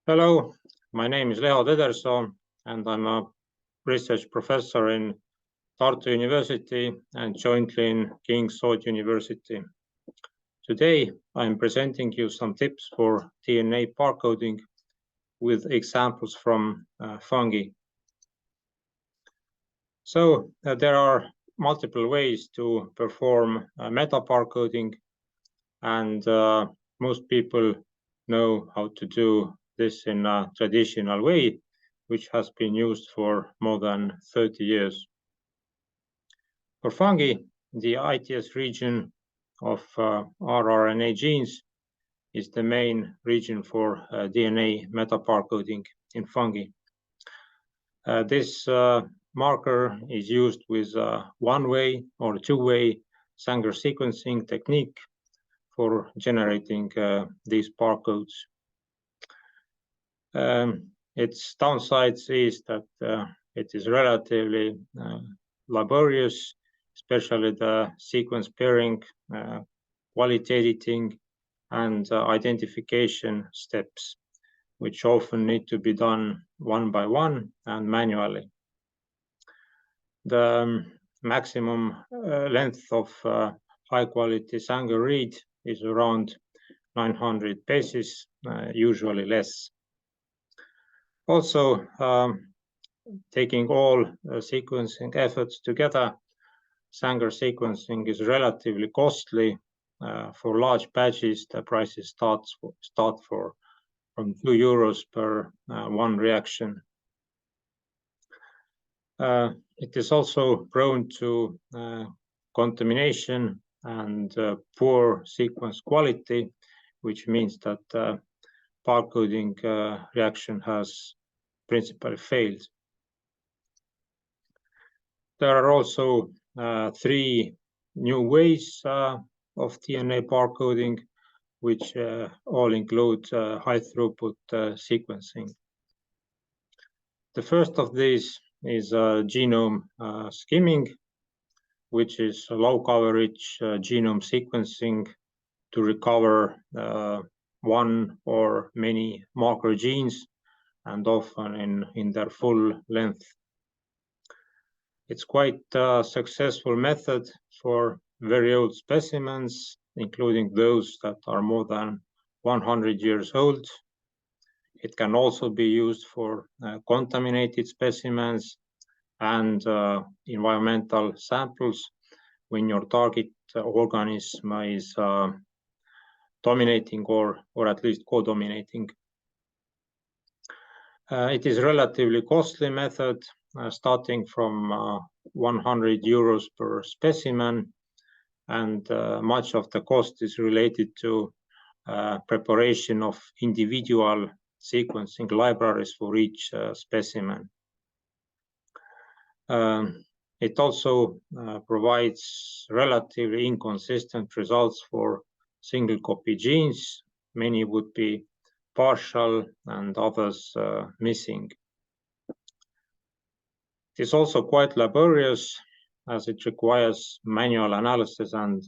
Hello, my name is Leho Tedersoo, and I'm a research professor in Tartu University and jointly in King's University. Today, I'm presenting you some tips for DNA barcoding with examples from fungi. So there are multiple ways to perform metabarcoding, and most people know how to do this in a traditional way, which has been used for more than 30 years. For fungi, the ITS region of rRNA genes is the main region for DNA metabarcoding in fungi. This marker is used with one-way or two-way Sanger sequencing technique for generating these barcodes. Its downsides is that it is relatively laborious, especially the sequence pairing, quality editing, and identification steps, which often need to be done one by one and manually. The maximum length of high-quality Sanger read is around 900 bases, usually less. Also, taking all sequencing efforts together, Sanger sequencing is relatively costly. For large batches, the prices start from €2 per one reaction. It is also prone to contamination and poor sequence quality, which means that barcoding reaction has principally failed. There are also three new ways of DNA barcoding, which all include high throughput sequencing. The first of these is genome skimming, which is low coverage genome sequencing to recover one or many marker genes, and often in their full length. It's quite a successful method for very old specimens, including those that are more than 100 years old. It can also be used for contaminated specimens and environmental samples when your target organism is dominating or at least co-dominating. It is a relatively costly method, starting from €100 per specimen, and much of the cost is related to preparation of individual sequencing libraries for each specimen. It also provides relatively inconsistent results for single copy genes. Many would be partial and others missing. It is also quite laborious, as it requires manual analysis and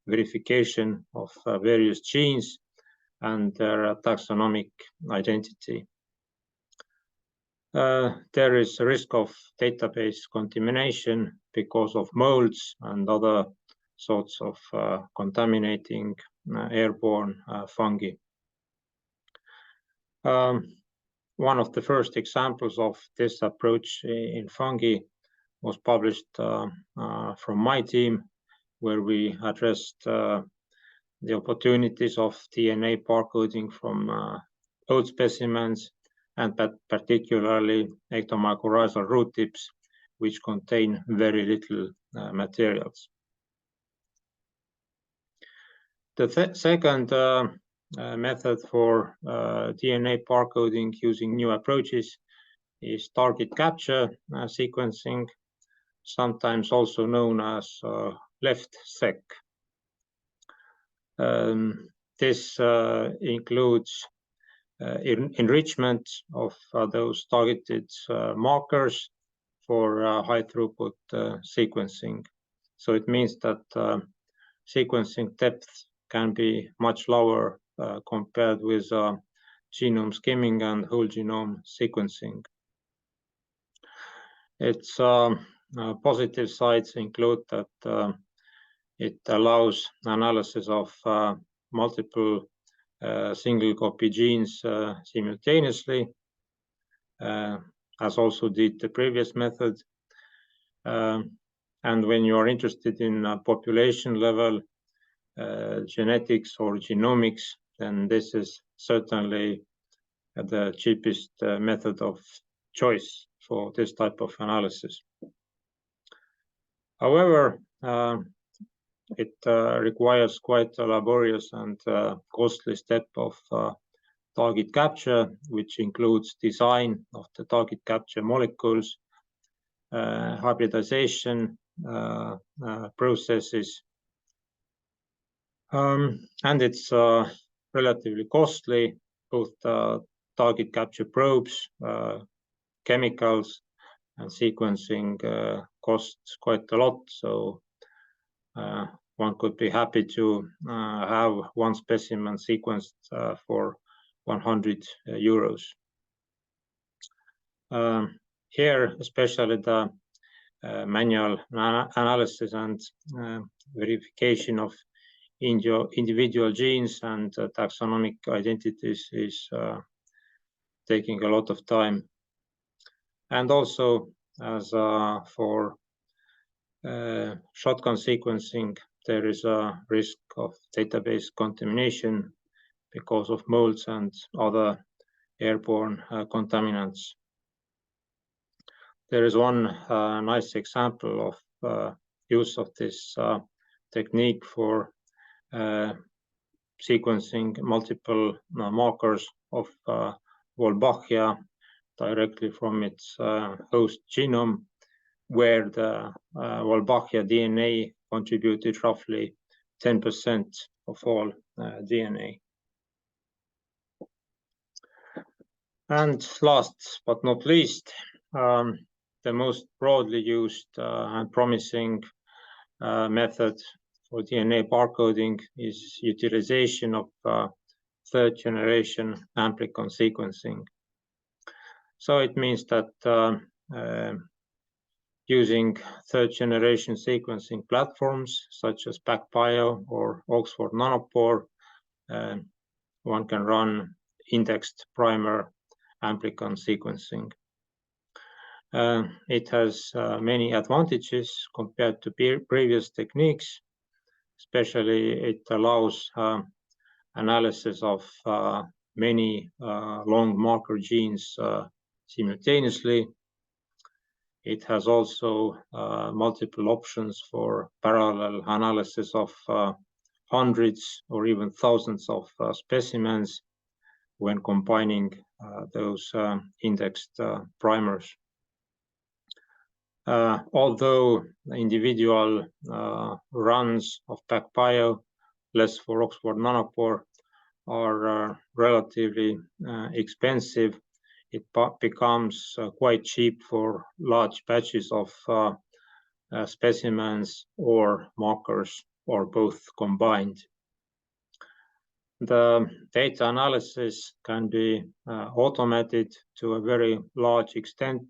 verification of various genes and their taxonomic identity. There is a risk of database contamination because of molds and other sorts of contaminating airborne fungi. One of the first examples of this approach in fungi was published from my team, where we addressed the opportunities of DNA barcoding from old specimens, and particularly ectomycorrhizal root tips, which contain very little materials. The second method for DNA barcoding using new approaches is target capture sequencing, sometimes also known as left-seq. This includes enrichment of those targeted markers for high throughput sequencing. So it means that sequencing depth can be much lower compared with genome skimming and whole genome sequencing. Its positive sides include that it allows analysis of multiple single copy genes simultaneously, as also did the previous method. And when you are interested in population level genetics or genomics, then this is certainly the cheapest method of choice for this type of analysis. However, it requires quite a laborious and costly step of target capture, which includes design of the target capture molecules, hybridization processes, and it's relatively costly. Both target capture probes, chemicals, and sequencing costs quite a lot. So one could be happy to have one specimen sequenced for 100 euros. Here, especially the manual analysis and verification of individual genes and taxonomic identities is taking a lot of time. And also, as for shotgun sequencing, there is a risk of database contamination because of molds and other airborne contaminants. There is one nice example of use of this technique for sequencing multiple markers of Wolbachia directly from its host genome, where the Wolbachia DNA contributed roughly 10% of all DNA. And last but not least, the most broadly used and promising method for DNA barcoding is utilization of third generation amplicon sequencing. So it means that using third generation sequencing platforms such as PacBio or Oxford Nanopore, one can run indexed primer amplicon sequencing. It has many advantages compared to previous techniques. Especially, it allows analysis of many long marker genes simultaneously. It has also multiple options for parallel analysis of hundreds or even thousands of specimens when combining those indexed primers. Although individual runs of PacBio, less for Oxford Nanopore, are relatively expensive, it becomes quite cheap for large batches of specimens or markers, or both combined. The data analysis can be automated to a very large extent,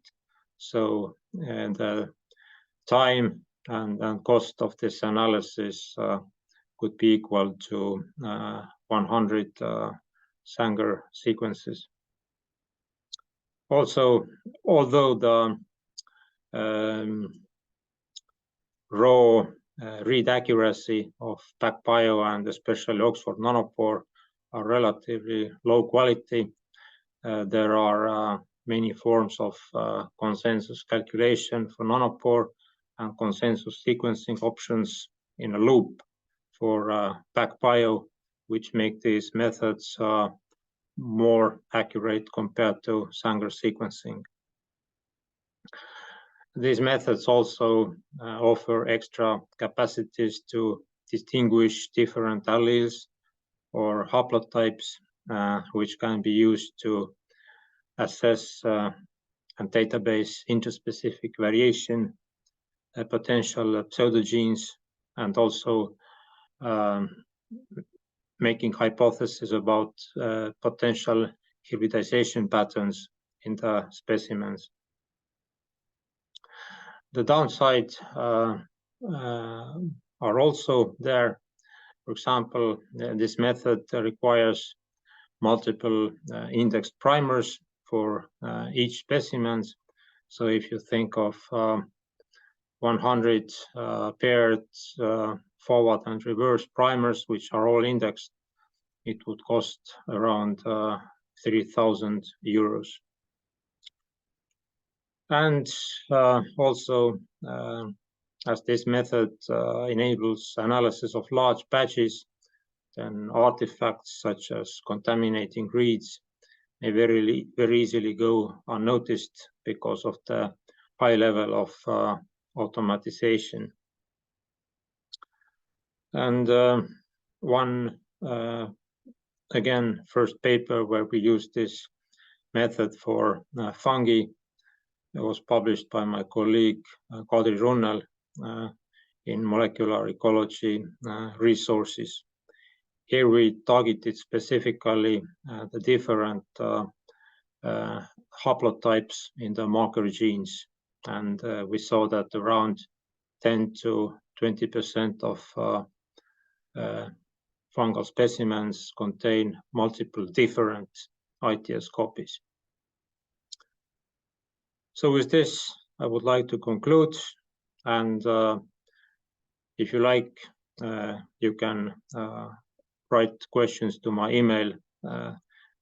so the time and cost of this analysis could be equal to 100 Sanger sequences. Also, although the raw read accuracy of PacBio and especially Oxford Nanopore are relatively low quality, there are many forms of consensus calculation for Nanopore and consensus sequencing options in a loop for PacBio, which make these methods more accurate compared to Sanger sequencing. These methods also offer extra capacities to distinguish different alleles or haplotypes, which can be used to assess and database interspecific variation, potential pseudogenes, and also making hypotheses about potential hybridization patterns in the specimens. The downside are also there. For example, this method requires multiple indexed primers for each specimen. So if you think of 100 paired forward and reverse primers, which are all indexed, it would cost around 3,000 euros. And also, as this method enables analysis of large batches, then artifacts such as contaminating reads may very easily go unnoticed because of the high level of automatization. And one, again, first paper where we used this method for fungi, it was published by my colleague Kadri Runnel in Molecular Ecology Resources. Here we targeted specifically the different haplotypes in the marker genes, and we saw that around 10 to 20% of fungal specimens contain multiple different ITS copies. So with this, I would like to conclude, and if you like, you can write questions to my email,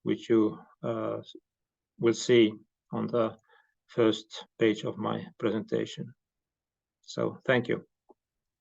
which you will see on the first page of my presentation. So thank you.